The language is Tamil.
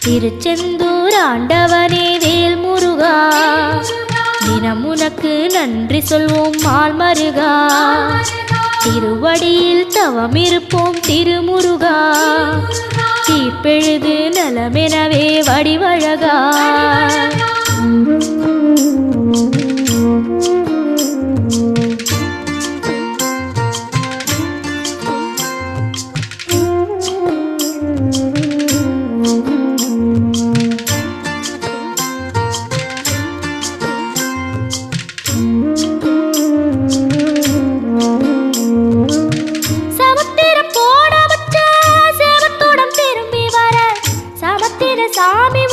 திருச்செந்தூர் ஆண்டவனே வேல் முருகா, தினம் உனக்கு நன்றி சொல்வோம் மால் மருகா. திருவடியில் தவம் இருப்போம் திருமுருகா, தீப்பெழுது நலமெனவே வடிவழகா. சாமி